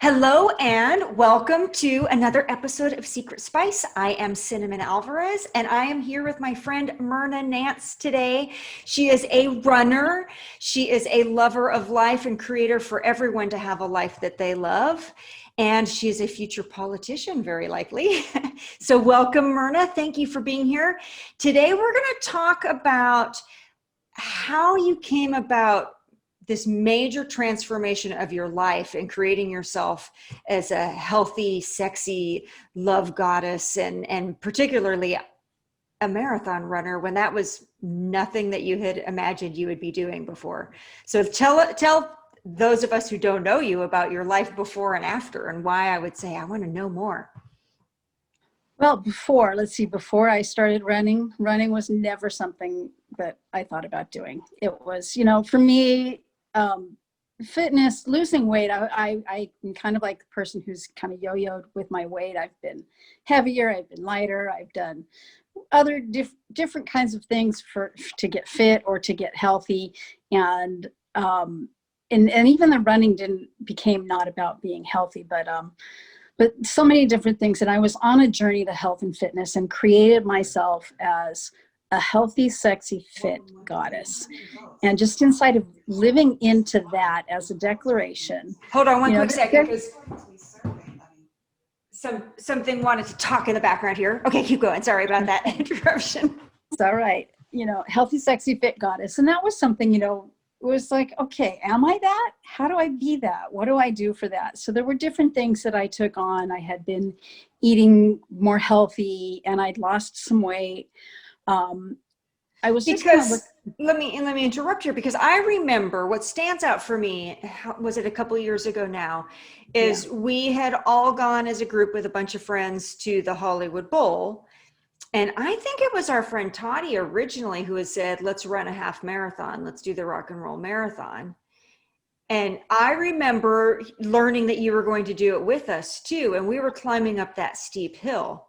Hello and welcome to another episode of Secret Spice. I am Cinnamon Alvarez and I am here with my friend Myrna Nance today. She is a runner. She is a lover of life and creator for everyone to have a life that they love. And she is a future politician, very likely. So welcome, Myrna. Thank you for being here. Today we're going to talk about how you came about this major transformation of your life and creating yourself as a healthy, sexy love goddess, and particularly a marathon runner when that was nothing that you had imagined you would be doing before. So tell those of us who don't know you about your life before and after, and why I would say I want to know more. Well, before I started running was never something that I thought about doing. It was, for me, fitness, losing weight, I'm kind of like the person who's kind of yo-yoed with my weight. I've been heavier, I've been lighter, I've done other different kinds of things to get fit or to get healthy. And even the running became not about being healthy, but so many different things. And I was on a journey to health and fitness and created myself as a healthy, sexy, fit goddess. And just inside of living into that as a declaration. Hold on one quick second, because something wanted to talk in the background here. Okay, keep going. Sorry about that interruption. It's all right. Healthy, sexy, fit goddess. And that was something, it was like, okay, am I that? How do I be that? What do I do for that? So there were different things that I took on. I had been eating more healthy and I'd lost some weight. I was just let me interrupt here, because I remember what stands out for me, was it a couple of years ago now, is we had all gone as a group with a bunch of friends to the Hollywood Bowl. And I think it was our friend Toddy originally who had said, let's run a half marathon. Let's do the rock and roll marathon. And I remember learning that you were going to do it with us too. And we were climbing up that steep hill,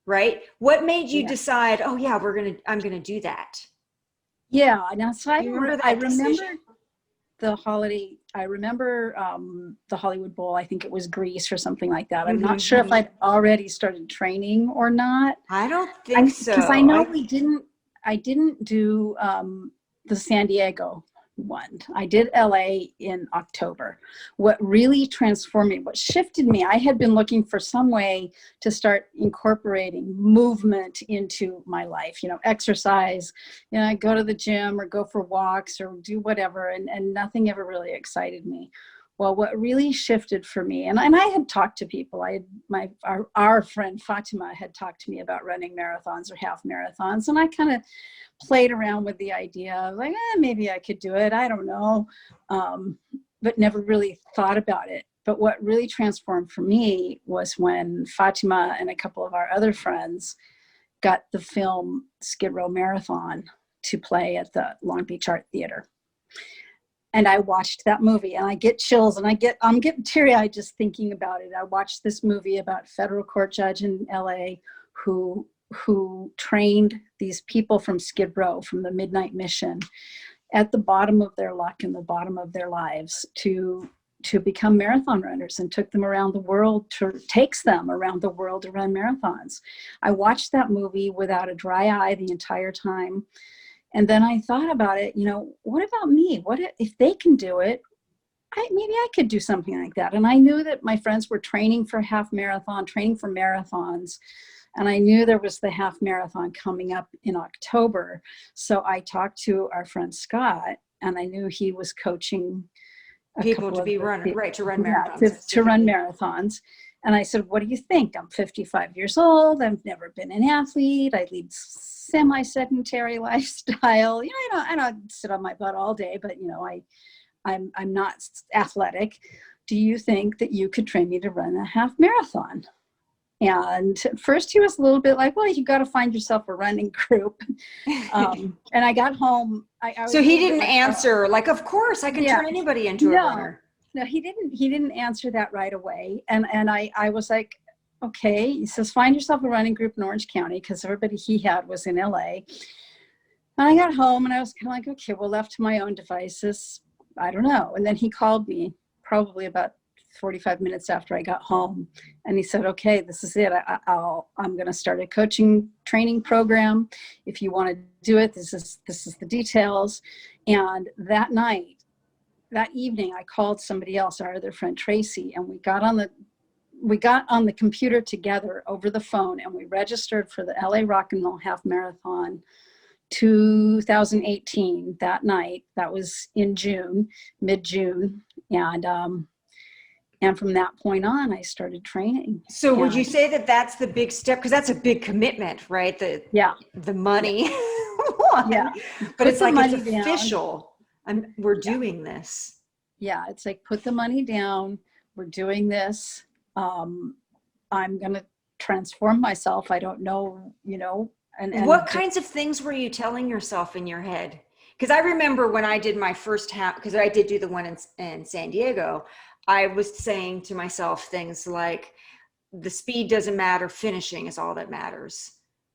right? What made you decide, oh yeah, I'm going to do that? Yeah. Now, so I remember the Hollywood Bowl. I think it was Greece or something like that. I'm not sure if I'd already started training or not. I don't think so. Because I know I didn't do the San Diego one. I did LA in October. What really transformed me, what shifted me, I had been looking for some way to start incorporating movement into my life, exercise, I go to the gym or go for walks or do whatever, and nothing ever really excited me. Well, what really shifted for me, and I had talked to people, our friend Fatima had talked to me about running marathons or half marathons, and I kind of played around with the idea of like, maybe I could do it. I don't know, but never really thought about it. But what really transformed for me was when Fatima and a couple of our other friends got the film Skid Row Marathon to play at the Long Beach Art Theater. And I watched that movie and I get chills and I'm getting teary-eyed just thinking about it. I watched this movie about a federal court judge in LA who trained these people from Skid Row, from the Midnight Mission, at the bottom of their luck and the bottom of their lives to become marathon runners, and takes them around the world to run marathons. I watched that movie without a dry eye the entire time. And then I thought about it, what about me? What if they can do it? Maybe I could do something like that. And I knew that my friends were training for marathons. And I knew there was the half marathon coming up in October. So I talked to our friend Scott, and I knew he was coaching people to run marathons. To run marathons. And I said, what do you think? I'm 55 years old. I've never been an athlete. I lead semi-sedentary lifestyle. I don't sit on my butt all day, but I'm not athletic. Do you think that you could train me to run a half marathon? And at first he was a little bit like, well, you got to find yourself a running group. And I got home. So he didn't answer like, of course I can turn anybody into a runner. No, he didn't answer that right away. And I was like, okay. He says, find yourself a running group in Orange County, because everybody he had was in LA. And I got home and I was kind of like, okay, well, left to my own devices, I don't know. And then he called me probably about 45 minutes after I got home. And he said, okay, this is it. I'm going to start a coaching training program. If you want to do it, this is the details. And that evening, I called somebody else, our other friend, Tracy, and we got on the computer together over the phone, and we registered for the LA Rock and Roll Half Marathon 2018 that night. That was in June, mid-June. And from that point on, I started training. So would you say that that's the big step? Because that's a big commitment, right? The money. Yeah. But it's like, it's official. We're doing this. Yeah. It's like, put the money down. We're doing this. I'm going to transform myself. I don't know, and what kinds of things were you telling yourself in your head? Because I remember when I did my first half, because I did do the one in San Diego, I was saying to myself things like, the speed doesn't matter, finishing is all that matters.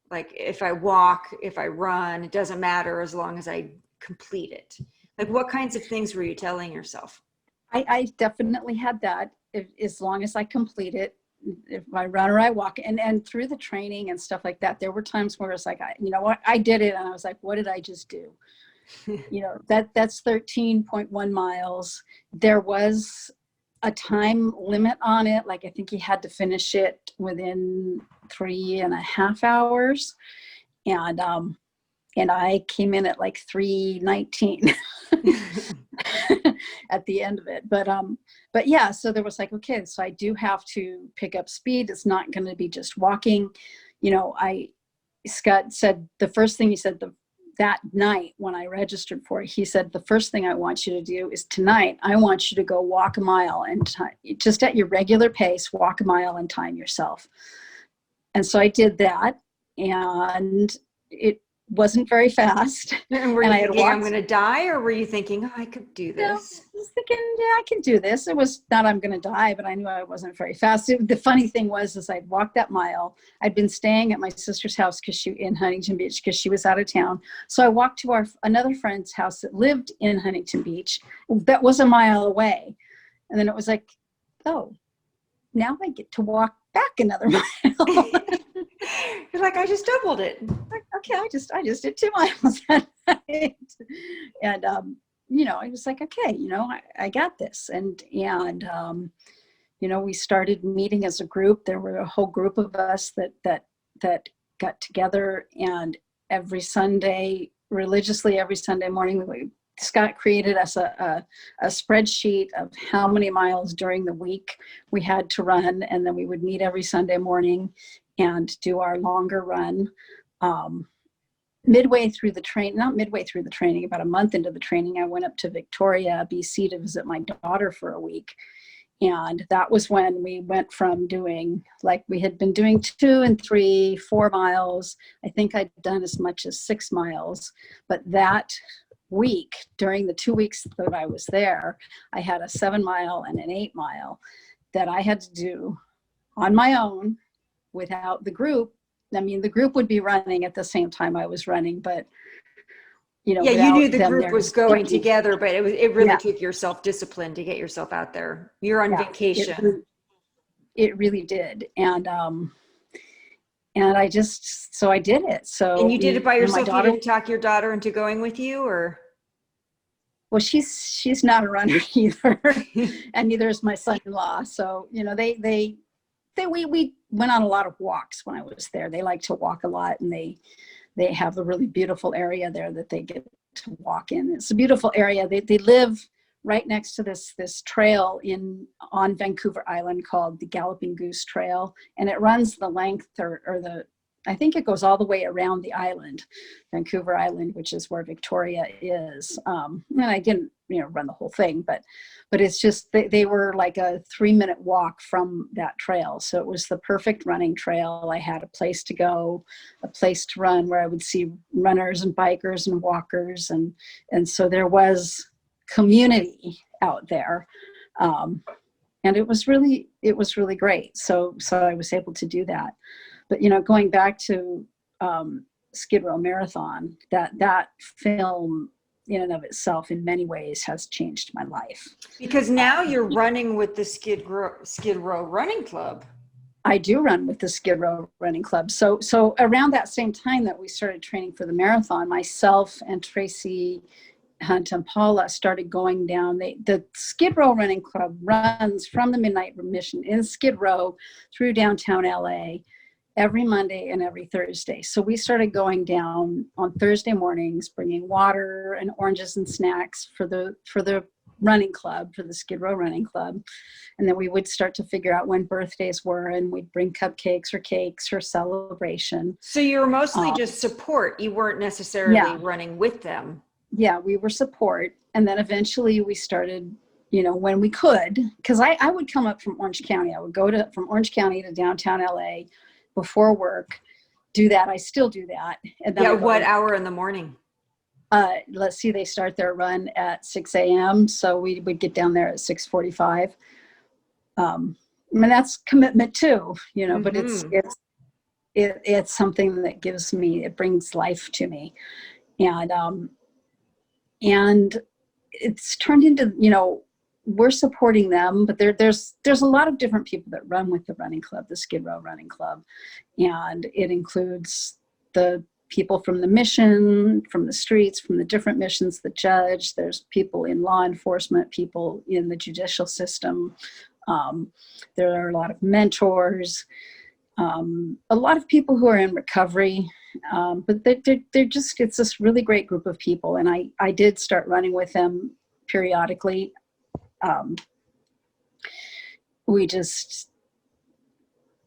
Like, if I walk, if I run, it doesn't matter as long as I complete it. Like, what kinds of things were you telling yourself? I definitely had that. As long as I complete it, if I run or I walk, and through the training and stuff like that, there were times where it's like, I did it, and I was like, what did I just do? That's 13.1 miles. There was a time limit on it. Like, I think you had to finish it within 3.5 hours. And I came in at like 3:19 at the end of it. But yeah, so there was like, okay, so I do have to pick up speed. It's not going to be just walking. Scott said, the first thing he said that night when I registered for it, he said, the first thing I want you to do is tonight, I want you to go walk a mile and just at your regular pace, walk a mile and time yourself. And so I did that, and it wasn't very fast. And were you thinking, I'm going to die, or were you thinking, oh, I could do this? I was thinking, yeah, I can do this. It was not I'm going to die, but I knew I wasn't very fast. The funny thing was, I'd walked that mile. I'd been staying at my sister's house in Huntington Beach because she was out of town. So I walked to another friend's house that lived in Huntington Beach. That was a mile away. And then it was like, oh, now I get to walk back another mile. You're like, I just doubled it. Like, okay, I just did 2 miles that night. And I was like, okay, I got this. And we started meeting as a group. There were a whole group of us that got together, and religiously every Sunday morning, Scott created us a spreadsheet of how many miles during the week we had to run. And then we would meet every Sunday morning and do our longer run. Midway through the training, about a month into the training, I went up to Victoria, BC to visit my daughter for a week. And that was when we went from doing, like, we had been doing 2 and 3, 4 miles. I think I'd done as much as 6 miles. But that week, during the 2 weeks that I was there, I had a 7 mile and an 8 mile that I had to do on my own without the group. I mean, the group would be running at the same time I was running, but you knew the group was going together, but it really took your self-discipline to get yourself out there. You're on vacation. It really did. And I did it. So, and you did it by yourself. You didn't talk your daughter into going with you, or? Well, she's not a runner either, and neither is my son-in-law. So, we went on a lot of walks when I was there. They like to walk a lot, and they have a really beautiful area there that they get to walk in. It's a beautiful area. They live right next to this trail on Vancouver Island called the Galloping Goose Trail, and it runs the length I think it goes all the way around the island, Vancouver Island, which is where Victoria is. And I didn't, run the whole thing, but it's just, they were like a 3-minute walk from that trail. So it was the perfect running trail. I had a place to go, a place to run where I would see runners and bikers and walkers. And so there was community out there. And it was really great. So I was able to do that. But, going back to Skid Row Marathon, that film in and of itself in many ways has changed my life. Because now you're running with the Skid Row Running Club. I do run with the Skid Row Running Club. So around that same time that we started training for the marathon, myself and Tracy Hunt and Paula started going down. The Skid Row Running Club runs from the Midnight Mission in Skid Row through downtown LA every Monday and every Thursday. So we started going down on Thursday mornings, bringing water and oranges and snacks for the running club, for the Skid Row Running Club. And then we would start to figure out when birthdays were, and we'd bring cupcakes or cakes for celebration. So you were mostly just support. You weren't necessarily running with them. Yeah, we were support. And then eventually we started, when we could, because I would come up from Orange County. I would go from Orange County to downtown LA before work, do that. I still do that. And then what hour in the morning? Let's see, they start their run at 6 a.m. So we would get down there at 6:45. That's commitment too, but it's something that it brings life to me. And it's turned into, we're supporting them, but there's a lot of different people that run with the running club, the Skid Row Running Club. And it includes the people from the mission, from the streets, from the different missions, the judge. There's people in law enforcement, people in the judicial system. There are a lot of mentors, a lot of people who are in recovery, but it's this really great group of people. And I did start running with them periodically.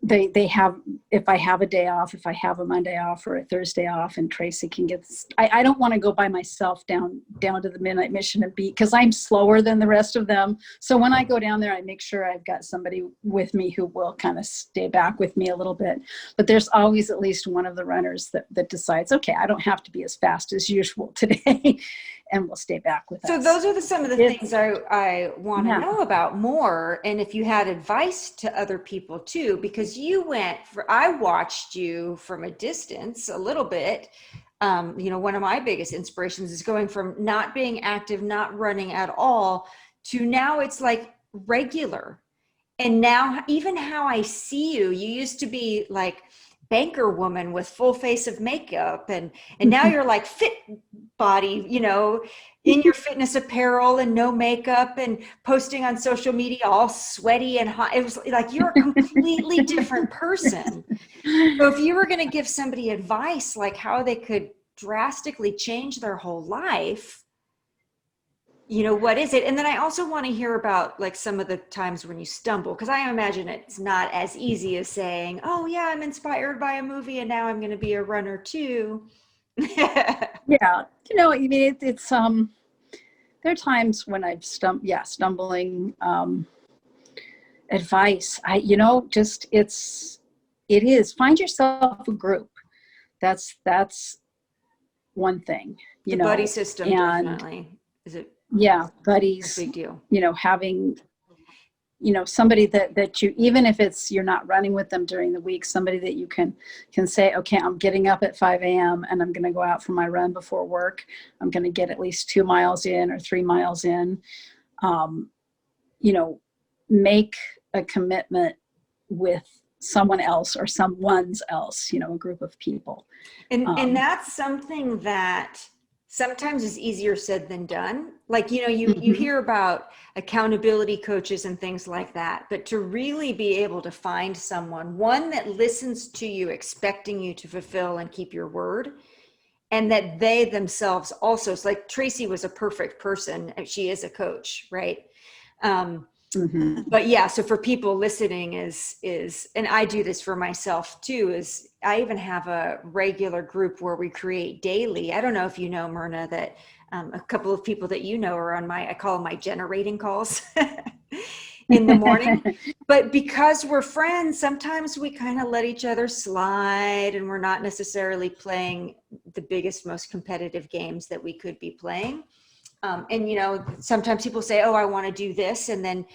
They have, if I have a day off, if I have a Monday off or a Thursday off, and Tracy can I don't want to go by myself down to the Midnight Mission and because I'm slower than the rest of them. So when I go down there, I make sure I've got somebody with me who will kind of stay back with me a little bit. But there's always at least one of the runners that decides, okay, I don't have to be as fast as usual today, and will stay back with us. So those are some of the things I want to know about more. And if you had advice to other people too, because I watched you from a distance a little bit. One of my biggest inspirations is going from not being active, not running at all, to now it's like regular. And now even how I see you used to be like banker woman with full face of makeup, and now you're like fit body, in your fitness apparel and no makeup, and posting on social media all sweaty and hot. It was like you're a completely different person. So if you were going to give somebody advice like how they could drastically change their whole life, what is it? And then I also want to hear about like some of the times when you stumble, because I imagine it's not as easy as saying, oh yeah, I'm inspired by a movie and now I'm going to be a runner too. Yeah. It's there are times when I've stumbling, advice. It is find yourself a group. That's one thing, the buddy system, definitely. Is it? Yeah. Buddies, big deal. Having, somebody that you, even if you're not running with them during the week, somebody that you can say, okay, I'm getting up at 5 a.m. and I'm going to go out for my run before work. I'm going to get at least 2 miles in or 3 miles in. Make a commitment with someone else or someone's else, a group of people. And that's something that sometimes is easier said than done. Like, you hear about accountability coaches and things like that, but to really be able to find someone, one that listens to you, expecting you to fulfill and keep your word, and that they themselves also, it's like Tracy was a perfect person. She is a coach, right? But yeah, so for people listening is, and I do this for myself too, is I even have a regular group where we create daily. I don't know if you know, Myrna, that a couple of people that are on I call them my generating calls in the morning. But because we're friends, sometimes we kind of let each other slide, and we're not necessarily playing the biggest, most competitive games that we could be playing. And sometimes people say, oh, I want to do this. And then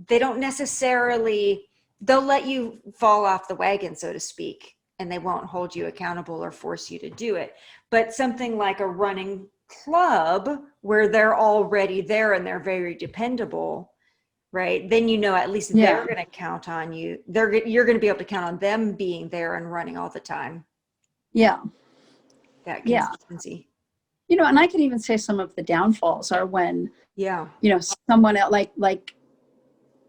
they don't necessarily, they'll let you fall off the wagon, so to speak, and they won't hold you accountable or force you to do it. But something like a running club where they're already there and they're very dependable, right? Then you know at least they're Yeah. going to count on you. You're going to be able to count on them being there and running all the time. Yeah. That Yeah. consistency. And I could even say some of the downfalls are when, Yeah. someone else, like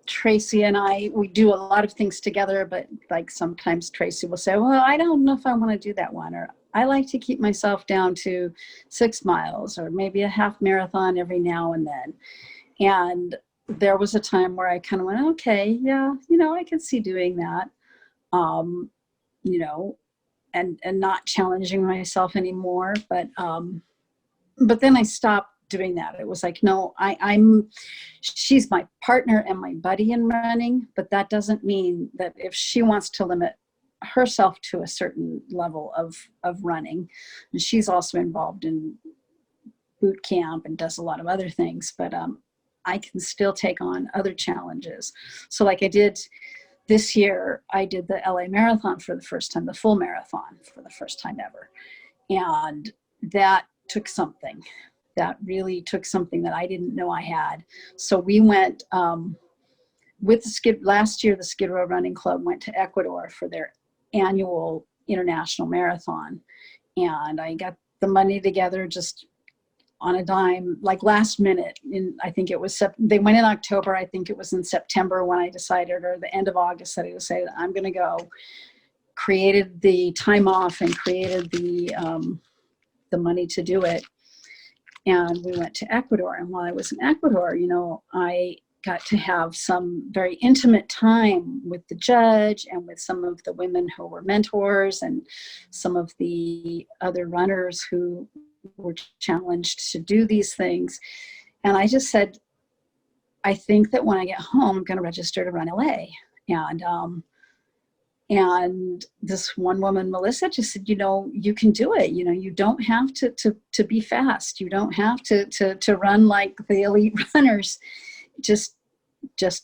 Tracy and we do a lot of things together, but like sometimes Tracy will say, well, I don't know if I want to do that one, or I like to keep myself down to 6 miles or maybe a half marathon every now and then. And there was a time where I kind of went, okay, yeah, I can see doing that. You know, and not challenging myself anymore. But then I stopped doing that. It was like, no, she's my partner and my buddy in running, but that doesn't mean that if she wants to limit herself to a certain level of running, and she's also involved in boot camp and does a lot of other things, but I can still take on other challenges. So like I did this year, I did the LA Marathon for the first time, the full marathon for the first time ever. And that took something. That really took something that I didn't know I had. So we went with last year, the Skid Row Running Club went to Ecuador for their annual international marathon. And I got the money together just on a dime, like last minute. I think it was, they went in October. I think it was in September when I decided, or the end of August, that I decided I'm going to go. Created the time off and created the money to do it. And we went to Ecuador. And while I was in Ecuador, I got to have some very intimate time with the judge and with some of the women who were mentors and some of the other runners who were challenged to do these things. And I just said, I think that when I get home, I'm going to register to run LA. And this one woman, Melissa, just said, you can do it. You don't have to be fast. You don't have to run like the elite runners. Just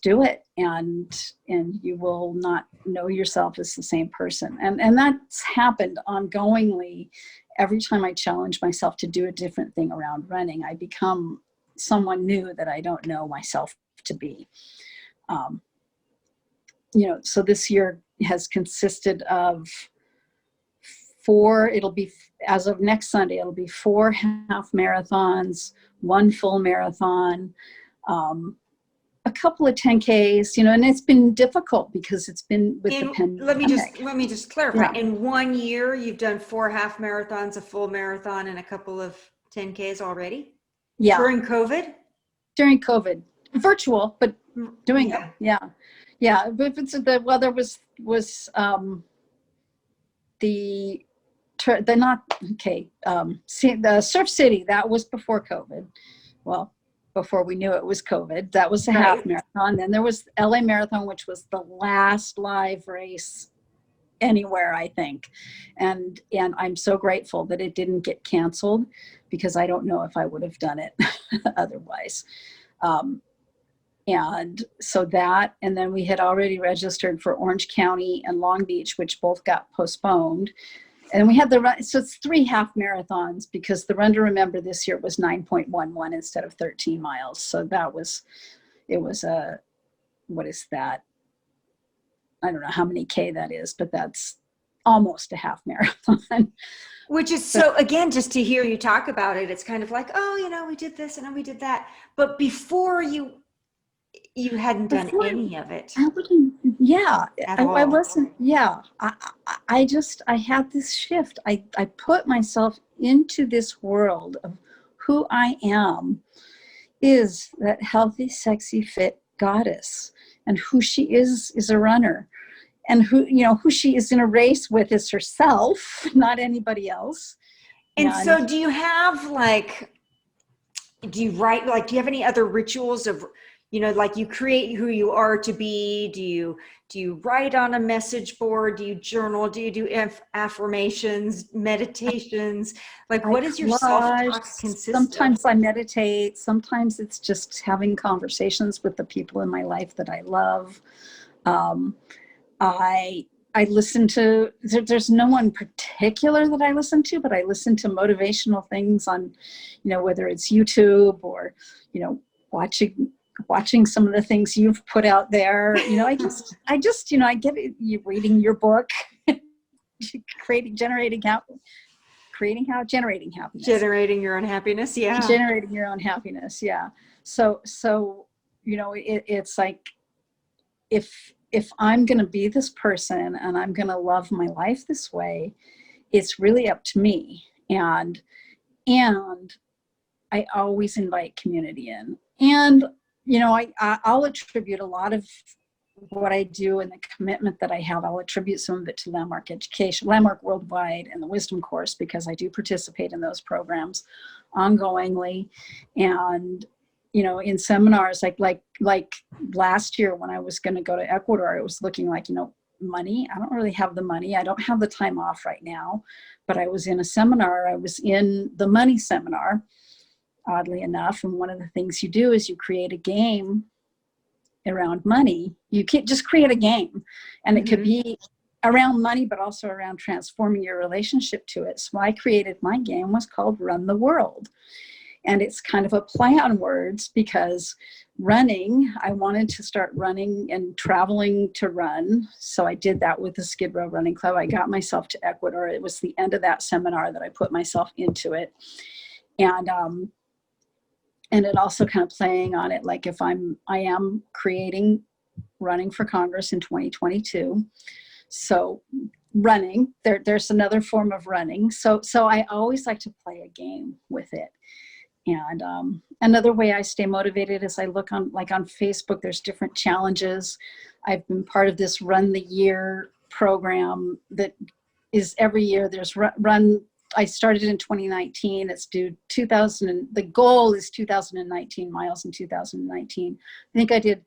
do it. And you will not know yourself as the same person. And that's happened ongoingly. Every time I challenge myself to do a different thing around running, I become someone new that I don't know myself to be. So this year has consisted of 4, it'll be, as of next Sunday, it'll be 4 half marathons, 1 full marathon, a couple of 10Ks, and it's been difficult because it's been with the pandemic. Let me just clarify. Yeah. In 1 year, you've done 4 half marathons, a full marathon, and a couple of 10Ks already? Yeah. During COVID? During COVID. Virtual, but doing it. Yeah. Yeah. But the weather was the Surf City, that was before COVID. Well, before we knew it was COVID. That was a half marathon. Then there was LA Marathon, which was the last live race anywhere, I think. And I'm so grateful that it didn't get canceled, because I don't know if I would have done it otherwise. And so that, and then we had already registered for Orange County and Long Beach, which both got postponed. And we had so it's 3 half marathons, because the Run to Remember this year was 9.11 instead of 13 miles. So it was what is that? I don't know how many K that is, but that's almost a half marathon. Which is so, again, just to hear you talk about it, it's kind of like, oh, we did this and then we did that. But before you hadn't done any of it. I wasn't. Yeah. I had this shift. I put myself into this world of who I am is that healthy, sexy, fit goddess, and who she is a runner, and who she is in a race with is herself, not anybody else. And so do you have do you have any other rituals of, like you create who you are to be? Do you write on a message board? Do you journal? Do you do affirmations, meditations? Like, what is your self-talk consist of? Sometimes I meditate. Sometimes it's just having conversations with the people in my life that I love. I I listen to, there's no one particular that I listen to, but I listen to motivational things on, whether it's YouTube or, watching some of the things you've put out there. I get it. You reading your book, generating happiness. Generating your own happiness. Yeah. Generating your own happiness. Yeah. So, it's like, if I'm going to be this person and I'm going to love my life this way, it's really up to me. And I always invite community in. And, I'll attribute a lot of what I do and the commitment that I have. I'll attribute some of it to Landmark Education, Landmark Worldwide, and the Wisdom Course, because I do participate in those programs ongoingly. And in seminars, like last year when I was going to go to Ecuador, it was looking like, money. I don't really have the money. I don't have the time off right now, but I was in a seminar. I was in the money seminar, oddly enough. And one of the things you do is you create a game around money. You can't just create a game, and it could be around money, but also around transforming your relationship to it. So I created, my game was called Run the World. And it's kind of a play on words, because running, I wanted to start running and traveling to run. So I did that with the Skid Row Running Club. I got myself to Ecuador. It was the end of that seminar that I put myself into it. And it also kind of playing on it, like I am creating running for Congress in 2022. So running, there's another form of running. So I always like to play a game with it. And another way I stay motivated is I look on Facebook, there's different challenges. I've been part of this Run the Year program that is every year. There's run. I started in 2019. It's due 2000. The goal is 2019 miles in 2019. I think I did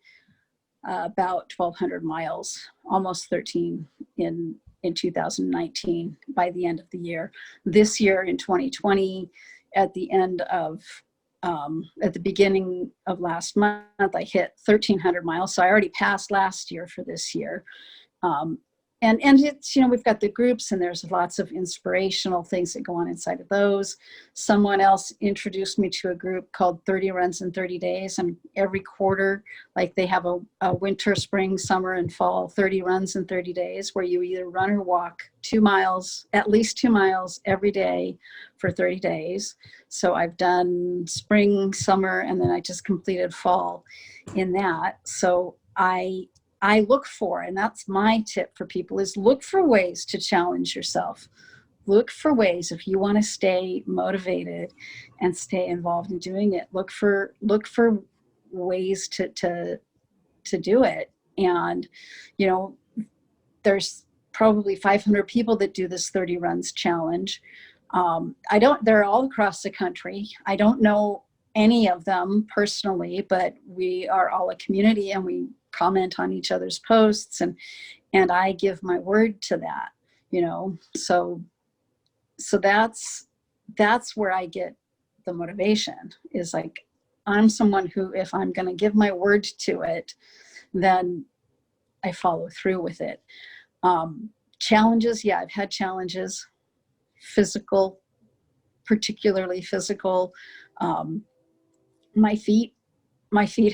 about 1,200 miles, almost 13 in 2019 by the end of the year. This year in 2020, at the beginning of last month, I hit 1,300 miles. So I already passed last year for this year. And it's, we've got the groups, and there's lots of inspirational things that go on inside of those. Someone else introduced me to a group called 30 Runs in 30 Days. And every quarter, like they have a winter, spring, summer, and fall 30 runs in 30 days, where you either run or walk 2 miles, at least 2 miles every day for 30 days. So I've done spring, summer, and then I just completed fall in that. So I look for, and that's my tip for people, is look for ways to challenge yourself. Look for ways, if you want to stay motivated and stay involved in doing it, look for ways to do it. And, there's probably 500 people that do this 30 runs challenge. They're all across the country. I don't know any of them personally, but we are all a community, and we comment on each other's posts, and I give my word to that, so that's where I get the motivation, is like, I'm someone who, if I'm going to give my word to it, then I follow through with it. Challenges. Yeah, I've had challenges, physical, particularly physical. My feet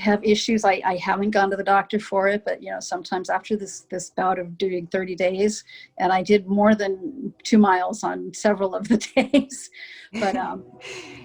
have issues. I haven't gone to the doctor for it, but sometimes after this bout of doing 30 days, and I did more than 2 miles on several of the days, but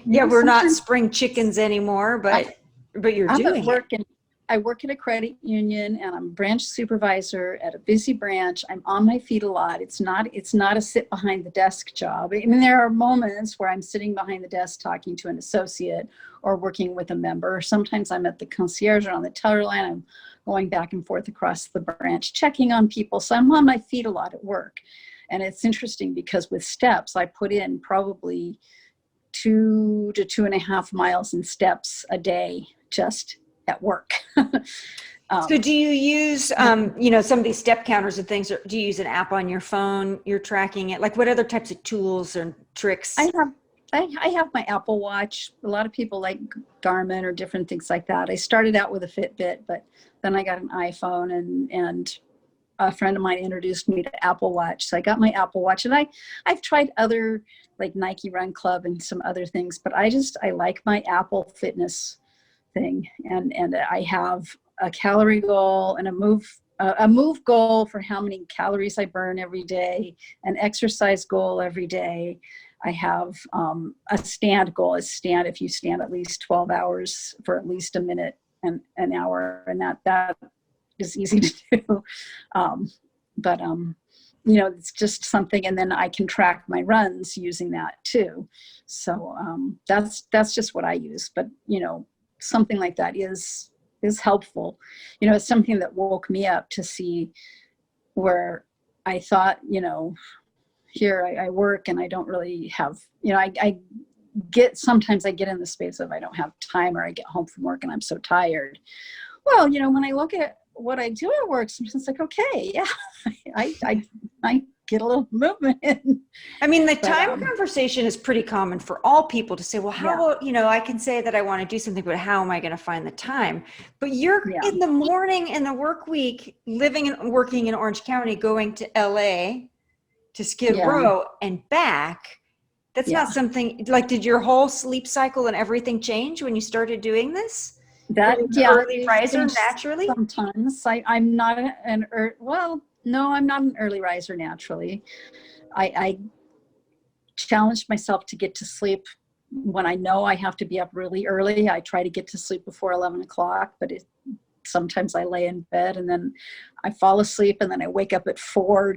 yeah, we're not spring chickens anymore, but you're doing it. I work at a credit union, and I'm a branch supervisor at a busy branch. I'm on my feet a lot. It's not a sit behind the desk job. I mean, there are moments where I'm sitting behind the desk talking to an associate or working with a member. Sometimes I'm at the concierge or on the teller line. I'm going back and forth across the branch, checking on people. So I'm on my feet a lot at work. And it's interesting because with steps, I put in probably 2 to 2.5 miles in steps a day just at work. So do you use, some of these step counters and things, or do you use an app on your phone? You're tracking it? Like, what other types of tools and tricks? I have my Apple Watch. A lot of people like Garmin or different things like that. I started out with a Fitbit, but then I got an iPhone, and a friend of mine introduced me to Apple Watch. So I got my Apple Watch, and I've tried other like Nike Run Club and some other things, but I like my Apple Fitness thing. And I have a calorie goal and a move goal for how many calories I burn every day, an exercise goal every day. I have a stand goal. If you stand at least 12 hours for at least a minute and an hour, and that is easy to do. But it's just something, and then I can track my runs using that too. So that's just what I use. But something like that is helpful. It's something that woke me up to see where I thought, here I work and I don't really have, sometimes I get in the space of I don't have time, or I get home from work and I'm so tired. Well, when I look at what I do at work, sometimes it's like, okay, yeah, I get a little movement in. I mean, the time conversation is pretty common for all people to say, well, how, I can say that I want to do something, but how am I going to find the time? But you're in the morning in the work week, living and working in Orange County, going to LA to Skid Row and back. That's not something like, did your whole sleep cycle and everything change when you started doing this? Early riser naturally? Sometimes I'm not I'm not an early riser naturally. I challenged myself to get to sleep when I know I have to be up really early. I try to get to sleep before 11 o'clock, but sometimes I lay in bed and then I fall asleep, and then I wake up at 4,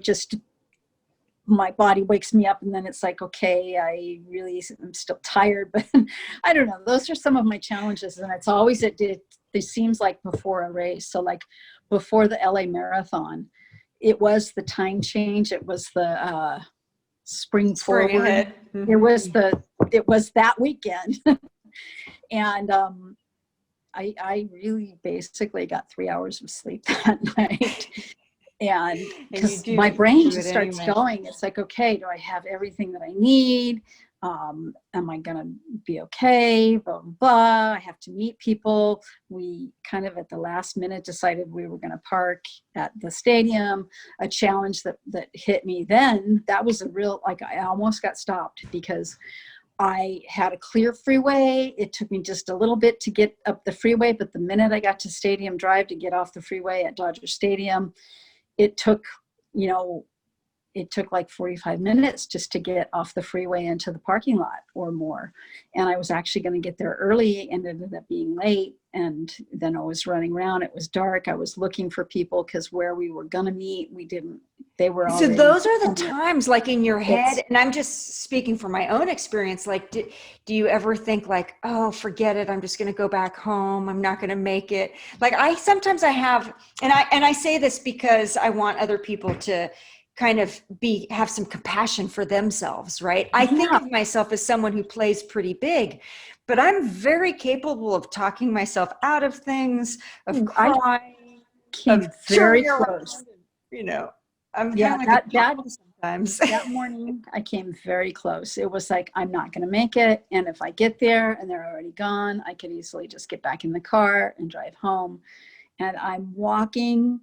my body wakes me up, and then it's like, okay, I'm still tired, but I don't know. Those are some of my challenges. And it's always, it seems like before a race. So like before the LA Marathon, it was the time change. It was the spring forward. Ahead. Mm-hmm. It was that weekend. And I really basically got 3 hours of sleep that night. And because my brain just starts going, it's like, okay, do I have everything that I need? Am I going to be okay? Blah, blah, blah. I have to meet people. We kind of at the last minute decided we were going to park at the stadium. A challenge that hit me then, that was a real, like, I almost got stopped because I had a clear freeway. It took me just a little bit to get up the freeway, but the minute I got to Stadium Drive to get off the freeway at Dodger Stadium, it took like 45 minutes just to get off the freeway into the parking lot or more. And I was actually going to get there early and ended up being late. And then I was running around. It was dark. I was looking for people because where we were going to meet, they were already. So those are the times like in your head, and I'm just speaking from my own experience, like, do you ever think like, oh, forget it, I'm just going to go back home, I'm not going to make it? Like sometimes I have, and I say this because I want other people to kind of have some compassion for themselves, right? I think of myself as someone who plays pretty big, but I'm very capable of talking myself out of things, of crying, of very close. I'm kind of like that sometimes. That morning I came very close. It was like, I'm not going to make it. And if I get there and they're already gone, I could easily just get back in the car and drive home. And I'm walking,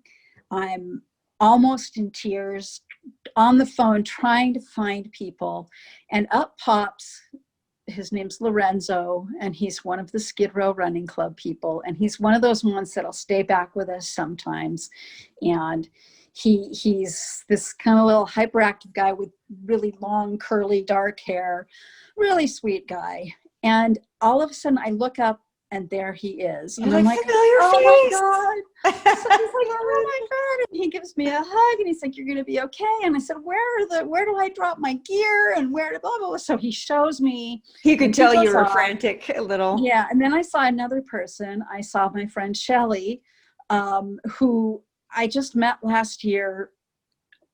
I'm almost in tears, on the phone, trying to find people. And up pops, his name's Lorenzo, and he's one of the Skid Row Running Club people. And he's one of those ones that'll stay back with us sometimes. And he's this kind of little hyperactive guy with really long, curly, dark hair, really sweet guy. And all of a sudden I look up and there he is. And I'm like, oh my God. So he's like, oh my God. And he gives me a hug and he's like, you're going to be okay. And I said, where do I drop my gear and where to blah, blah, blah. So he shows me. He could tell you were frantic a little. Yeah. And then I saw another person. I saw my friend Shelly, who I just met last year.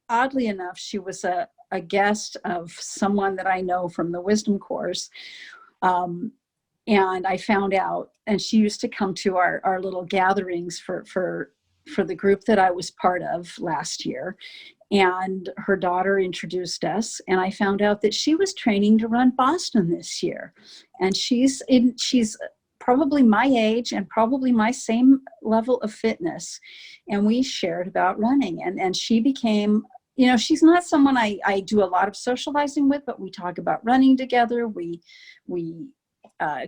Oddly enough, she was a guest of someone that I know from the Wisdom course. And I found out, and she used to come to our little gatherings for the group that I was part of last year. And her daughter introduced us, and I found out that she was training to run Boston this year. And she's probably my age and probably my same level of fitness. And we shared about running, and she became, she's not someone I do a lot of socializing with, but we talk about running together. We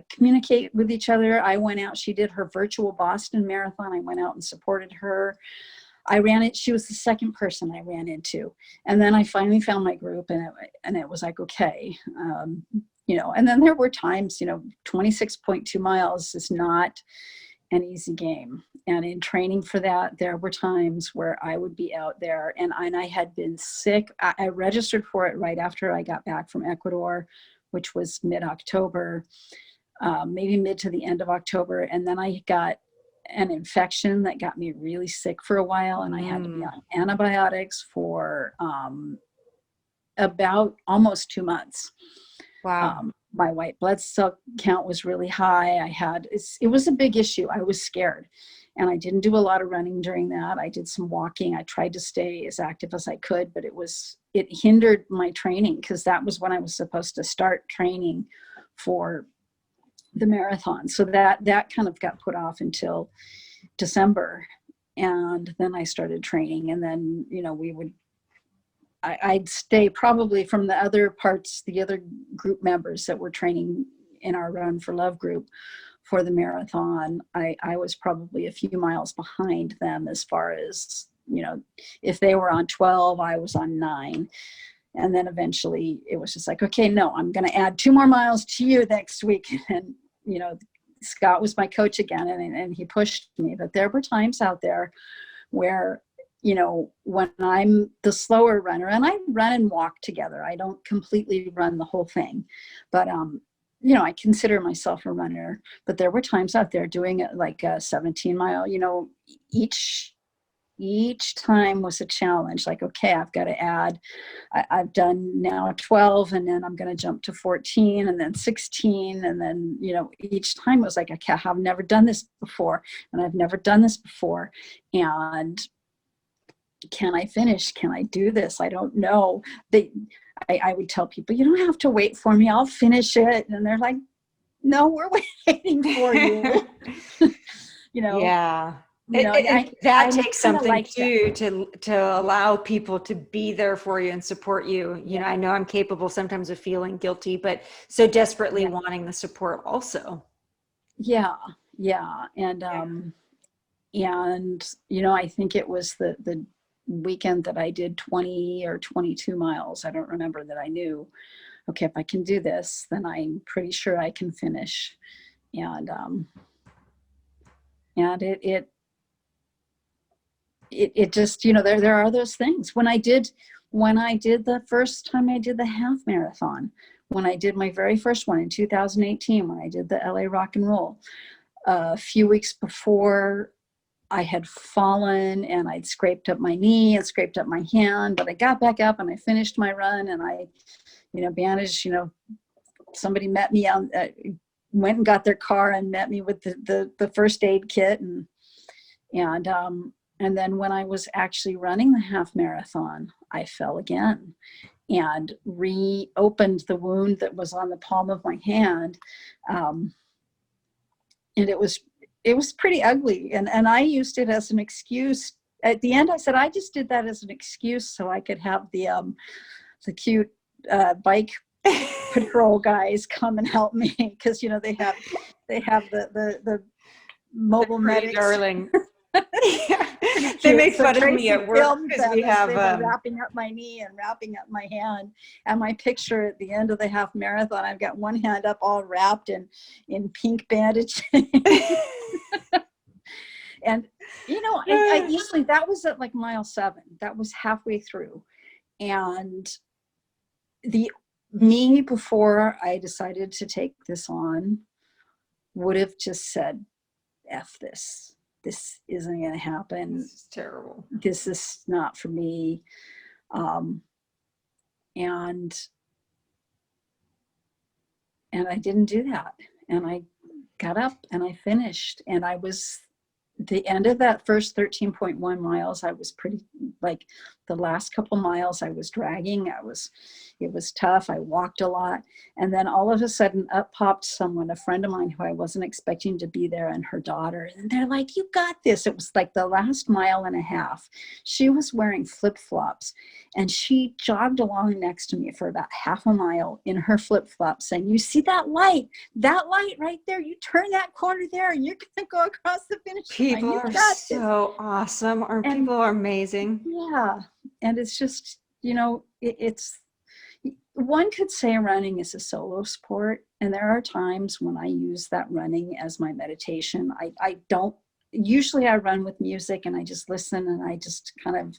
communicate with each other. I went out, she did her virtual Boston Marathon. I went out and supported her. I ran it. She was the second person I ran into. And then I finally found my group, and it was like, okay. And then there were times, 26.2 miles is not an easy game. And in training for that, there were times where I would be out there, and I had been sick. I registered for it right after I got back from Ecuador, which was mid-October, maybe mid to the end of October. And then I got an infection that got me really sick for a while, and I had to be on antibiotics for about almost 2 months. Wow. My white blood cell count was really high. It was a big issue. I was scared, and I didn't do a lot of running during that. I did some walking. I tried to stay as active as I could, but it hindered my training, because that was when I was supposed to start training for the marathon. So that kind of got put off until December. And then I started training, and then, I'd stay probably from the other group members that were training in our Run for Love group for the marathon. I was probably a few miles behind them as far as, if they were on 12, I was on 9. And then eventually it was just like, okay, no, I'm going to add 2 more miles to you next week. And, Scott was my coach again, and he pushed me. But there were times out there where, when I'm the slower runner, and I run and walk together, I don't completely run the whole thing, but, I consider myself a runner. But there were times out there doing it like a 17-mile, each time was a challenge. Like, okay, I've got to add, I've done now 12, and then I'm going to jump to 14, and then 16. And then, each time it was like, okay, I've never done this before, and I've never done this before. And can I finish? Can I do this? I don't know. I would tell people, you don't have to wait for me, I'll finish it. And they're like, no, we're waiting for you. Yeah. I takes something like too, to allow people to be there for you and support you. I know I'm capable sometimes of feeling guilty, but so desperately wanting the support also. Yeah. And, I think it was the weekend that I did 20 or 22 miles. I don't remember, that I knew, okay, if I can do this, then I'm pretty sure I can finish. And it just, there are those things. When I did the first time I did the half marathon, when I did my very first one in 2018, when I did the LA Rock and Roll, a few weeks before, I had fallen, and I'd scraped up my knee and scraped up my hand, but I got back up and I finished my run, and I, bandaged, somebody met me on, went and got their car and met me with the first aid kit. And then when I was actually running the half marathon, I fell again and reopened the wound that was on the palm of my hand. And it was pretty ugly. And I used it as an excuse. At the end, I said, I just did that as an excuse so I could have the cute bike patrol guys come and help me. Because, they have the mobile medics. Darling. They make fun of me at work because we have wrapping up my knee and wrapping up my hand. And my picture at the end of the half marathon, I've got one hand up all wrapped in pink bandage. And I usually, that was at like mile 7. That was halfway through. And me before I decided to take this on would have just said, F this. This isn't going to happen. This is terrible. This is not for me. And I didn't do that. And I got up and I finished. And I was, the end of that first 13.1 miles, I was pretty, like, the last couple miles I was dragging. It was tough. I walked a lot. And then all of a sudden up popped someone, a friend of mine who I wasn't expecting to be there, and her daughter. And they're like, you got this. It was like the last mile and a half. She was wearing flip-flops, and she jogged along next to me for about half a mile in her flip-flops saying, you see that light right there? You turn that corner there and you're going to go across the finish line. People You are got this. so awesome. Or And people are amazing. yeah. And it's just, it's, one could say running is a solo sport. And there are times when I use that running as my meditation. I don't, usually I run with music and I just listen and I just kind of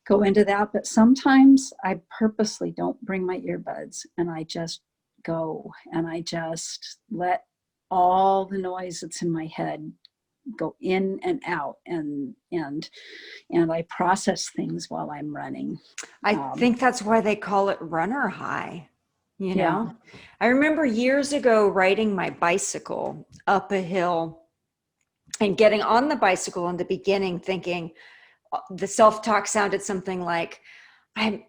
go into that. But sometimes I purposely don't bring my earbuds and I just go and I just let all the noise that's in my head go in and out, and I process things while I'm running. I think that's why they call it runner high. Yeah. I remember years ago riding my bicycle up a hill and getting on the bicycle in the beginning thinking, the self-talk sounded something like, I'm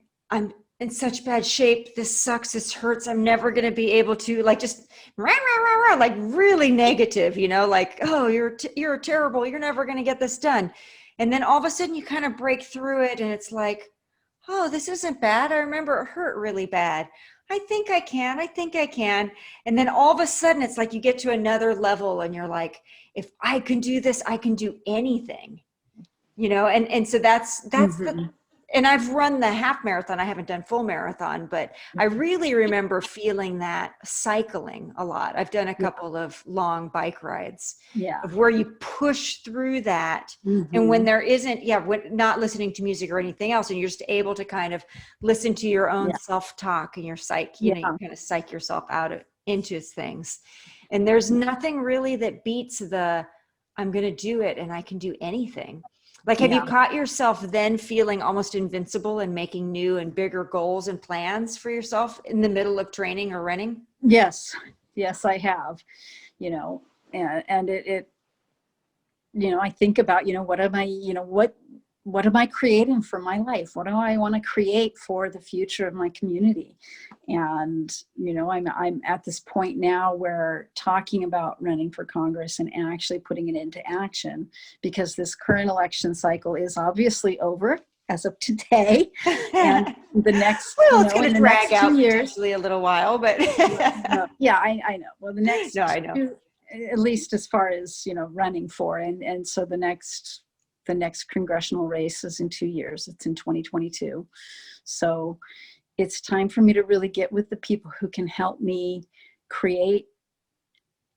in such bad shape. This sucks. This hurts. I'm never going to be able to, like, just rah, rah, rah, rah, like really negative, like, oh, you're terrible. You're never going to get this done. And then all of a sudden you kind of break through it and it's like, oh, this isn't bad. I remember it hurt really bad. I think I can. And then all of a sudden it's like you get to another level and you're like, if I can do this, I can do anything, and so that's the, and I've run the half marathon. I haven't done full marathon, but I really remember feeling that cycling a lot. I've done a couple of long bike rides of where you push through that. And when there isn't, when not listening to music or anything else, and you're just able to kind of listen to your own self-talk and your psyche, you kind of psych yourself into things. And there's nothing really that beats I'm going to do it and I can do anything. Like, have you caught yourself then feeling almost invincible and making new and bigger goals and plans for yourself in the middle of training or running? Yes, I have, and it I think about, what am I creating for my life? What do I want to create for the future of my community? And, I'm at this point now where talking about running for Congress and actually putting it into action, because this current election cycle is obviously over as of today. And the next, it's going to drag out 2 years, potentially a little while, but I know. Well, the next, I know. At least as far as, running for, and so the next congressional race is in 2 years. It's in 2022. So it's time for me to really get with the people who can help me create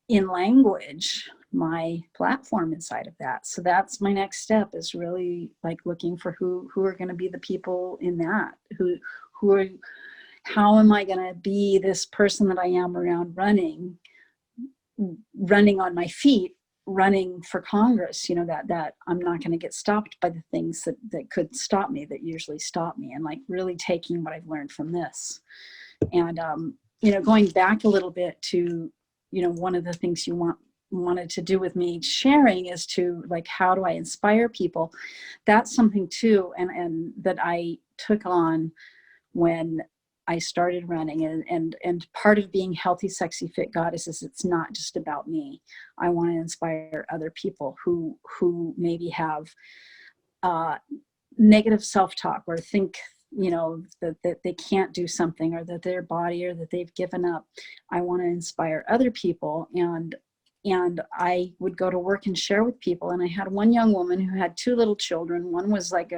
in language my platform inside of that. So that's my next step, is really like looking for who are going to be the people in that, who are, how am I going to be this person that I am around running on my feet, running for Congress, that I'm not going to get stopped by the things that could stop me, that usually stop me, and like really taking what I've learned from this. And, going back a little bit to, one of the things you wanted to do with me sharing is to, like, how do I inspire people? That's something too. And that I took on when I started running, and part of being healthy, sexy, fit goddess is it's not just about me. I want to inspire other people who maybe have negative self-talk, or think, that they can't do something, or that their body, or that they've given up. I want to inspire other people. And I would go to work and share with people. And I had one young woman who had 2 little children. One was like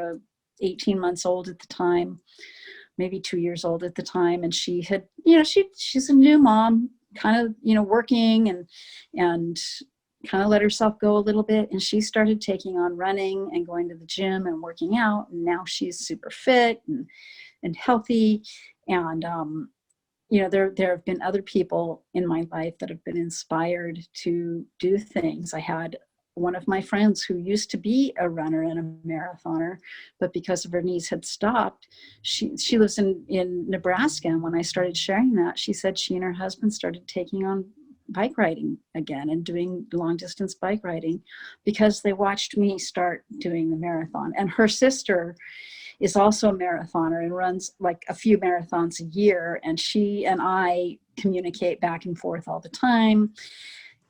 18 months old at the time, maybe 2 years old at the time. And she had, she's a new mom, kind of, working and kind of let herself go a little bit. And she started taking on running and going to the gym and working out. And now she's super fit and healthy. And, there have been other people in my life that have been inspired to do things. I had one of my friends who used to be a runner and a marathoner, but because of her knees had stopped, she lives in Nebraska. And when I started sharing that, she said she and her husband started taking on bike riding again and doing long distance bike riding because they watched me start doing the marathon. And her sister is also a marathoner and runs like a few marathons a year. And she and I communicate back and forth all the time.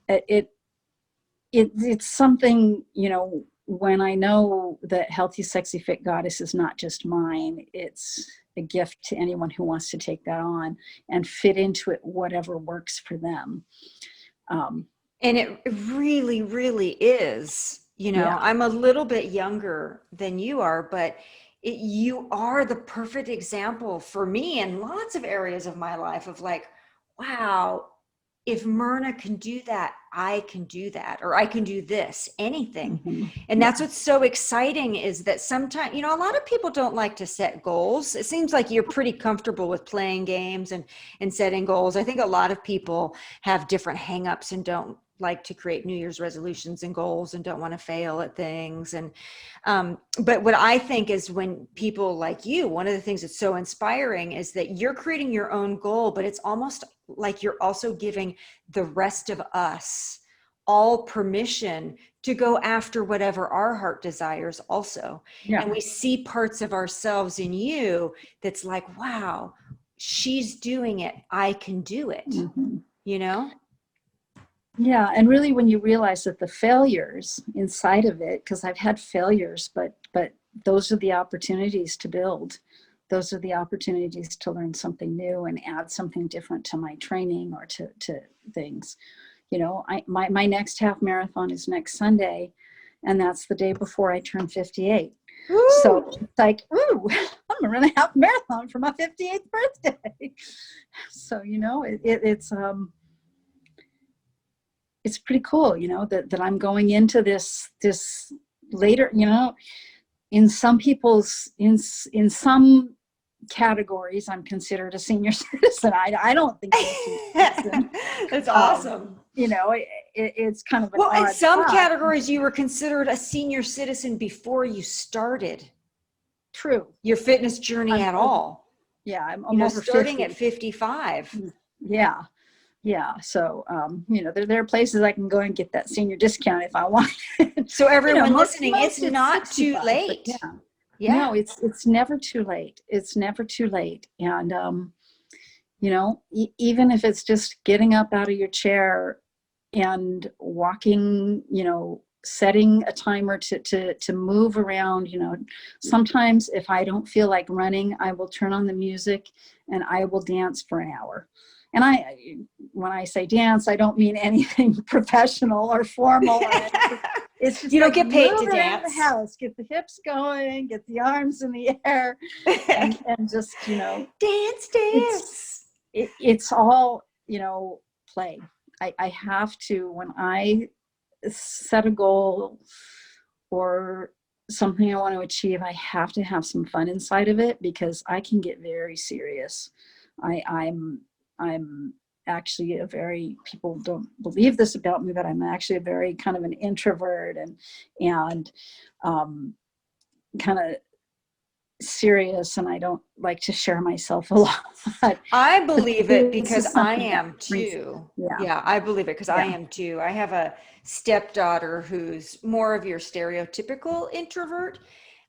It's something, you know, when I know that Healthy, Sexy, Fit Goddess is not just mine, it's a gift to anyone who wants to take that on and fit into it, whatever works for them. And it really, really is. You know, Yeah. I'm a little bit younger than you are, but you are the perfect example for me in lots of areas of my life of like, wow, if Myrna can do that, I can do that, or I can do this, anything. Mm-hmm. And Yeah. that's what's so exciting is that sometimes, you know, a lot of people don't like to set goals. It seems like you're pretty comfortable with playing games and setting goals. I think a lot of people have different hangups and don't like to create New Year's resolutions and goals and don't want to fail at things. And but what I think is when people like you, one of the things that's so inspiring is that you're creating your own goal, but it's almost like you're also giving the rest of us all permission to go after whatever our heart desires also. Yeah. And we see parts of ourselves in you that's like, wow, she's doing it, I can do it. Mm-hmm. You know? Yeah, and really when you realize that the failures inside of it, because I've had failures, but those are the opportunities to build. Those are the opportunities to learn something new and add something different to my training or to things. You know, my next half marathon is next Sunday, and that's the day before I turn 58. Woo! So it's like, ooh, I'm gonna run a half marathon for my 58th birthday. So, you know, it's pretty cool, you know, that I'm going into this later, you know, in some people's, in some categories, I'm considered a senior citizen. I don't think I'm a senior citizen. That's awesome. You know, it's kind of an well, in odd some thought. categories, you were considered a senior citizen before you started True. your fitness journey at all. Yeah, I'm You know, over starting 50. at 55. Yeah. Yeah. So, you know, there are places I can go and get that senior discount if I want. So everyone You know, listening, it's not too 65, late. Yeah. Yeah. No, it's never too late. It's never too late. And, you know, even if it's just getting up out of your chair and walking, you know, setting a timer to move around, you know, sometimes if I don't feel like running, I will turn on the music and I will dance for an hour. And when I say dance, I don't mean anything professional or formal. It's just you don't like get paid to move around dance. the house, get the hips going, get the arms in the air, and just, you know, dance. It's all, you know, play. I have to, when I set a goal or something I want to achieve, I have to have some fun inside of it because I can get very serious. I'm actually people don't believe this about me, but I'm actually a very kind of an introvert and kind of serious, and I don't like to share myself a lot. I believe it because I something am too. Yeah. Yeah, I believe it because I am too. I have a stepdaughter who's more of your stereotypical introvert.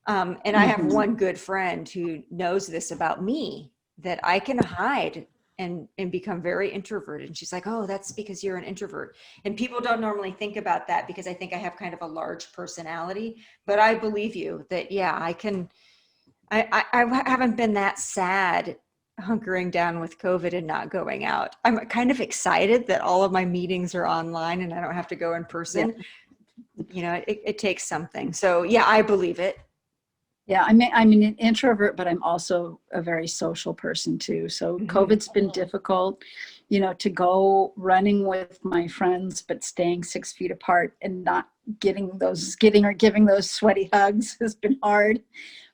And I have one good friend who knows this about me, that I can hide and become very introverted. And she's like, oh, that's because you're an introvert. And people don't normally think about that because I think I have kind of a large personality. But I believe you that, yeah, I can. I haven't been that sad hunkering down with COVID and not going out. I'm kind of excited that all of my meetings are online and I don't have to go in person. Yeah. You know, it takes something. So yeah, I believe it. Yeah, I'm an introvert, but I'm also a very social person too. So COVID's been difficult, you know, to go running with my friends, but staying 6 feet apart and not giving those sweaty hugs has been hard.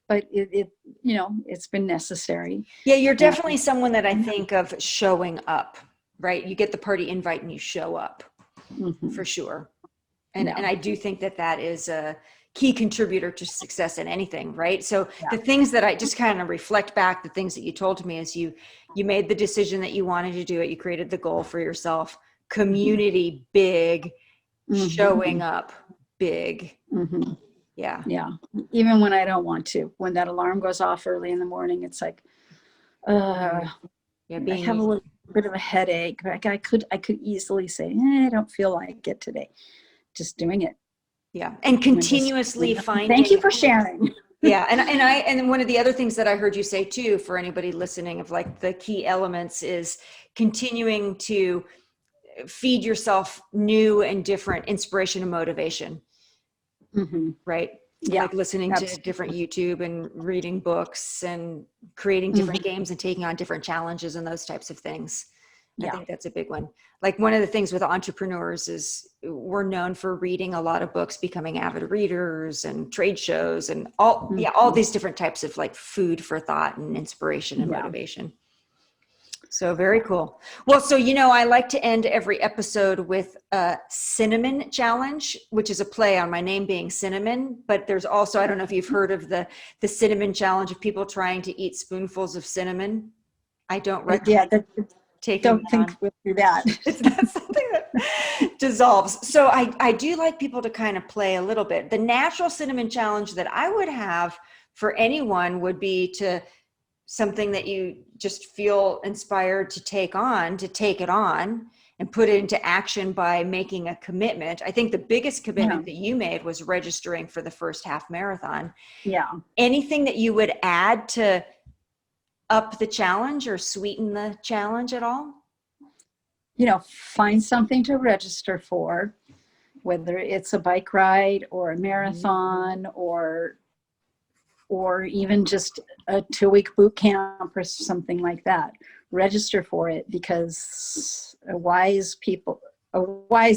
But it you know, it's been necessary. Yeah, you're definitely someone that I think of showing up, right? You get the party invite and you show up for sure. And I do think that is a key contributor to success in anything, right? So the things that I just kind of reflect back, the things that you told me is you made the decision that you wanted to do it. You created the goal for yourself, community big, showing up big. Yeah. Yeah. Even when I don't want to, when that alarm goes off early in the morning, it's like, Yeah. Yeah. I have a little bit of a headache. Like I could easily say, I don't feel like it today. Just doing it. Yeah. And continuously Thank you finding. for sharing. Yeah. And one of the other things that I heard you say too, for anybody listening, of like the key elements is continuing to feed yourself new and different inspiration and motivation. Mm-hmm. Right? Yeah, Like listening to absolutely. different YouTube and reading books and creating different games and taking on different challenges and those types of things. I Yeah. think that's a big one. Like one of the things with entrepreneurs is we're known for reading a lot of books, becoming avid readers and trade shows and all these different types of like food for thought and inspiration and Yeah. motivation. So very cool. Well, so, I like to end every episode with a cinnamon challenge, which is a play on my name being cinnamon. But there's also, I don't know if you've heard of the cinnamon challenge of people trying to eat spoonfuls of cinnamon. I don't recommend taking Don't that think on. we'll do that. It's not something that dissolves. So I do like people to kind of play a little bit. The natural cinnamon challenge that I would have for anyone would be to something that you just feel inspired to take it on and put it into action by making a commitment. I think the biggest commitment that you made was registering for the first half marathon. Yeah. Anything that you would add to up the challenge or sweeten the challenge at all? Find something to register for, whether it's a bike ride or a marathon or even just a 2-week boot camp or something like that. Register for it, because a wise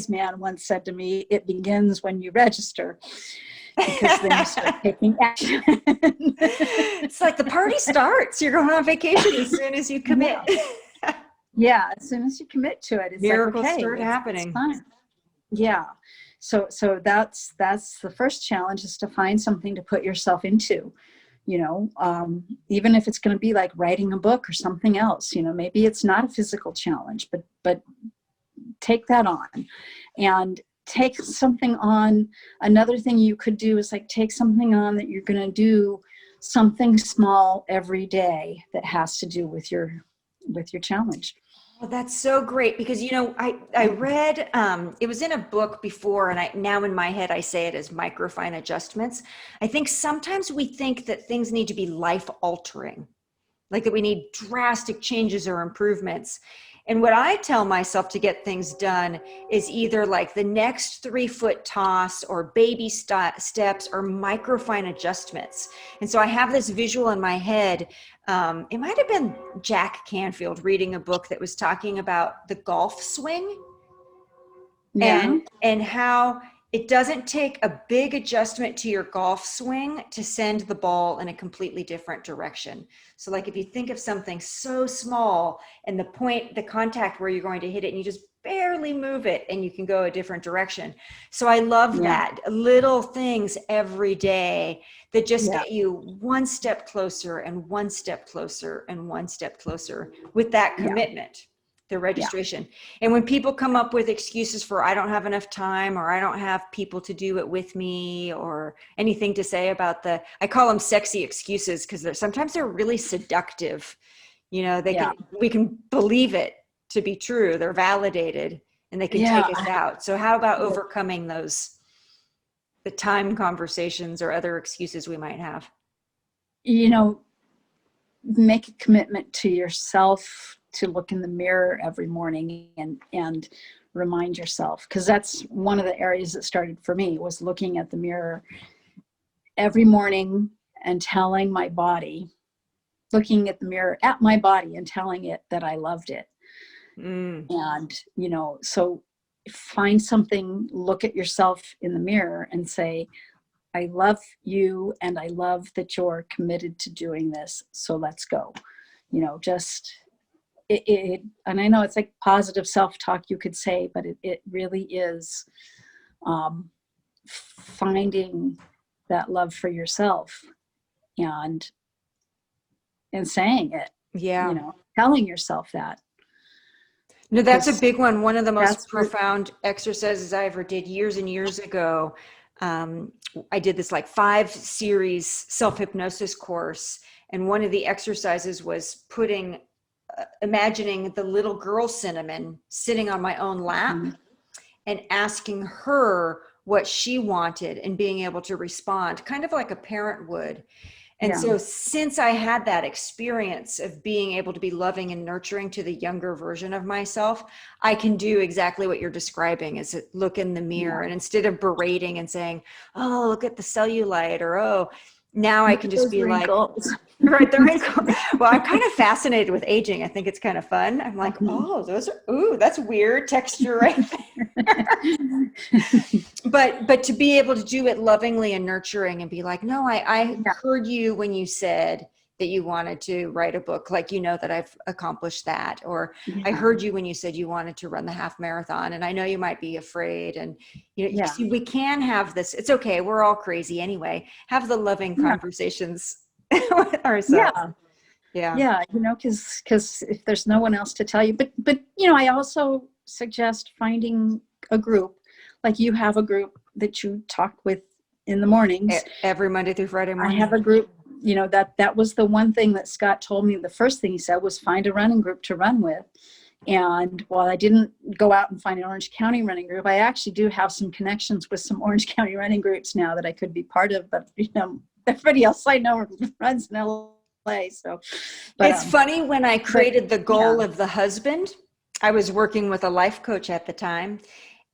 man once said to me, it begins when you register, because then you start taking action. It's like the party starts. You're going on vacation as soon as you commit. Yeah, as soon as you commit to it, it's miracles like, okay, start happening. It's time. Yeah. So that's the first challenge, is to find something to put yourself into, even if it's going to be like writing a book or something else. Maybe it's not a physical challenge, but take that on, and take something on. Another thing you could do is like take something on that you're going to do something small every day that has to do with your challenge. Well, that's so great, because, I read, it was in a book before, and now in my head, I say it as microfine adjustments. I think sometimes we think that things need to be life altering, like that we need drastic changes or improvements. And what I tell myself to get things done is either like the next 3-foot toss or baby steps or microfine adjustments. And so I have this visual in my head. It might have been Jack Canfield reading a book that was talking about the golf swing. Yeah. And how it doesn't take a big adjustment to your golf swing to send the ball in a completely different direction. So like if you think of something so small and the contact where you're going to hit it, and you just barely move it and you can go a different direction. So I love that. Little things every day that just get you one step closer and one step closer and one step closer with that commitment. The registration. And when people come up with excuses for, I don't have enough time, or I don't have people to do it with me, or anything to say about I call them sexy excuses, because sometimes they're really seductive. We can believe it to be true. They're validated and they can take us out. So how about overcoming the time conversations or other excuses we might have? Make a commitment to yourself to look in the mirror every morning and remind yourself, because that's one of the areas that started for me, was looking at the mirror every morning and telling my body, looking at the mirror at my body and telling it that I loved it. And, so find something, look at yourself in the mirror and say, I love you, and I love that you're committed to doing this. So let's go. And I know it's like positive self-talk, you could say, but it really is finding that love for yourself and saying it. Telling yourself that. No, that's a big one. One of the most profound exercises I ever did years and years ago. I did this like 5-series self-hypnosis course. And one of the exercises was imagining the little girl Cinnamon sitting on my own lap and asking her what she wanted and being able to respond, kind of like a parent would. And so since I had that experience of being able to be loving and nurturing to the younger version of myself, I can do exactly what you're describing, is look in the mirror. And instead of berating and saying, oh, look at the cellulite, or, oh, now I can just be wrinkles. like, right, the wrinkle. Well, I'm kind of fascinated with aging. I think it's kind of fun. I'm like, oh, that's weird texture right there. But to be able to do it lovingly and nurturing and be like, no, I heard you when you said that you wanted to write a book, like, that I've accomplished that. Or I heard you when you said you wanted to run the half marathon, and I know you might be afraid. And, we can have this. It's okay. We're all crazy anyway. Have the loving conversations with ourselves. Yeah. Because if there's no one else to tell you, but I also suggest finding a group. Like, you have a group that you talk with in the mornings. Every Monday through Friday morning. I have a group, that was the one thing that Scott told me. The first thing he said was find a running group to run with. And while I didn't go out and find an Orange County running group, I actually do have some connections with some Orange County running groups now that I could be part of. But, everybody else I know runs in LA. So it's funny, when I created the goal of the husband, I was working with a life coach at the time.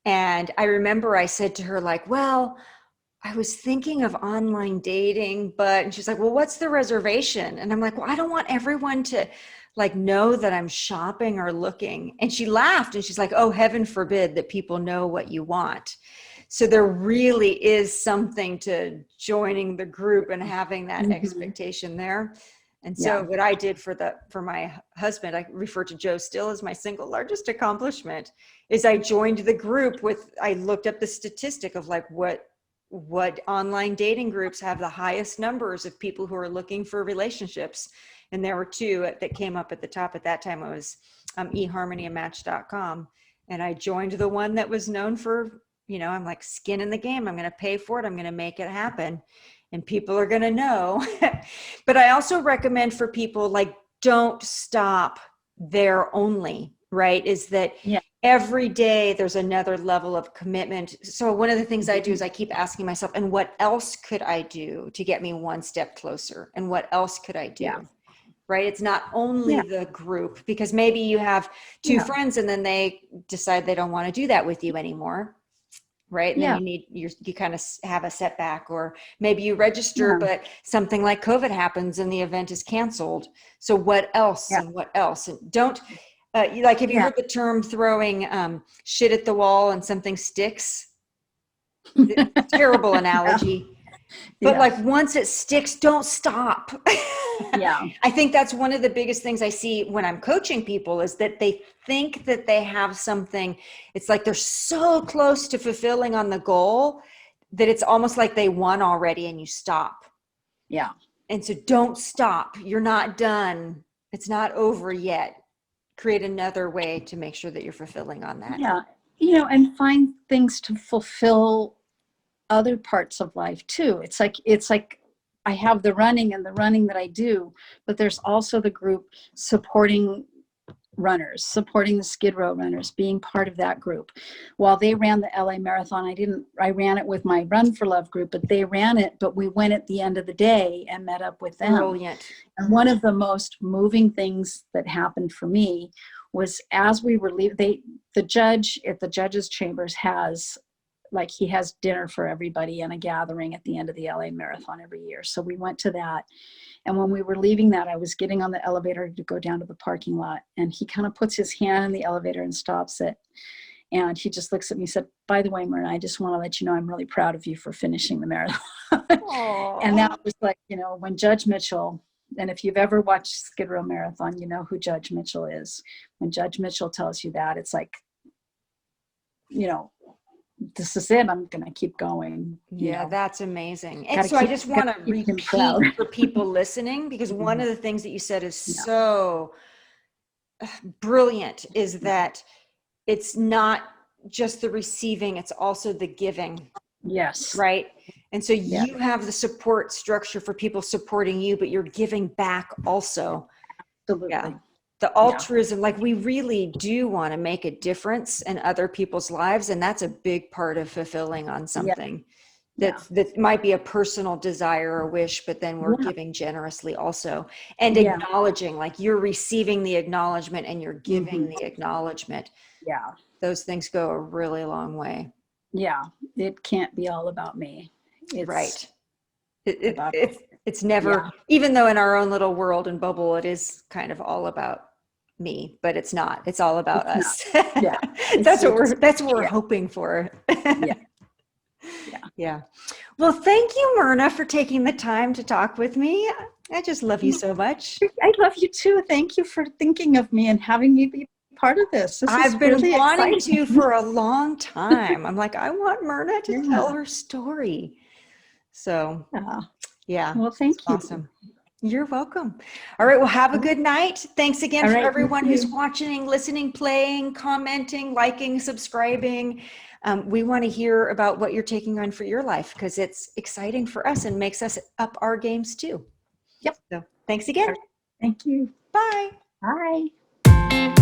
And I remember I said to her, like, well, I was thinking of online dating, and she's like, well, what's the reservation? And I'm like, well, I don't want everyone to like know that I'm shopping or looking. And she laughed and she's like, oh, heaven forbid that people know what you want. So there really is something to joining the group and having that expectation there. And so what I did for my husband, I refer to Joe still as my single largest accomplishment, is I joined the group I looked up the statistic of like what online dating groups have the highest numbers of people who are looking for relationships. And there were 2 that came up at the top at that time. It was eHarmony and Match.com. And I joined the one that was known for, I'm like, skin in the game. I'm going to pay for it. I'm going to make it happen. And people are going to know. But I also recommend for people, like, don't stop there only, right? Is that every day there's another level of commitment. So one of the things I do is I keep asking myself, and what else could I do to get me one step closer? And what else could I do? Right? It's not only the group, because maybe you have 2 friends and then they decide they don't want to do that with you anymore. Right. And then you kind of have a setback, or maybe you register, but something like COVID happens and the event is canceled. So what else and what else? And don't, have you heard the term throwing shit at the wall and something sticks? Terrible analogy. But like, once it sticks, don't stop. I think that's one of the biggest things I see when I'm coaching people, is that they think that they have something. It's like they're so close to fulfilling on the goal that it's almost like they won already, and you stop. And so don't stop. You're not done. It's not over yet. Create another way to make sure that you're fulfilling on that. And find things to fulfill other parts of life too. It's like I have the running that I do, but there's also the group supporting runners, supporting the Skid Row runners, being part of that group. While they ran the LA Marathon, I ran it with my Run for Love group, but they ran it, but we went at the end of the day and met up with them. Brilliant. And one of the most moving things that happened for me was, as we were leaving, the judge at the judges' chambers he has dinner for everybody and a gathering at the end of the LA Marathon every year. So we went to that. And when we were leaving that, I was getting on the elevator to go down to the parking lot. And he kind of puts his hand in the elevator and stops it. And he just looks at me and said, by the way, Myrna, I just want to let you know I'm really proud of you for finishing the marathon. And that was like, when Judge Mitchell, and if you've ever watched Skid Row Marathon, you know who Judge Mitchell is. When Judge Mitchell tells you that, it's like, this is it. I'm going to keep going. That's amazing. And so I just want to repeat for people listening, because one of the things that you said is so brilliant, is that it's not just the receiving, it's also the giving. Yes. right? And so Yeah. you have the support structure for people supporting you, but you're giving back also. Absolutely. Yeah. The altruism, like we really do want to make a difference in other people's lives. And that's a big part of fulfilling on something that might be a personal desire or wish, but then we're giving generously also, and acknowledging, like you're receiving the acknowledgement and you're giving the acknowledgement. Yeah. Those things go a really long way. Yeah. It can't be all about me. It's Right. about, It's never, even though in our own little world and bubble, it is kind of all about me, but it's not. It's all about us. yeah. That's what we're hoping for. Yeah. Yeah. Well, thank you, Myrna, for taking the time to talk with me. I just love you so much. I love you too. Thank you for thinking of me and having me be part of this. I've been really wanting exciting. to for a long time. I'm like, I want Myrna to tell her story. So, yeah. Well, thank you. Awesome. You're welcome. All right. Well, have a good night. Thanks again for everyone who's watching, listening, playing, commenting, liking, subscribing. We want to hear about what you're taking on for your life because it's exciting for us and makes us up our games too. Yep. So thanks again. Thank you. Bye. Bye.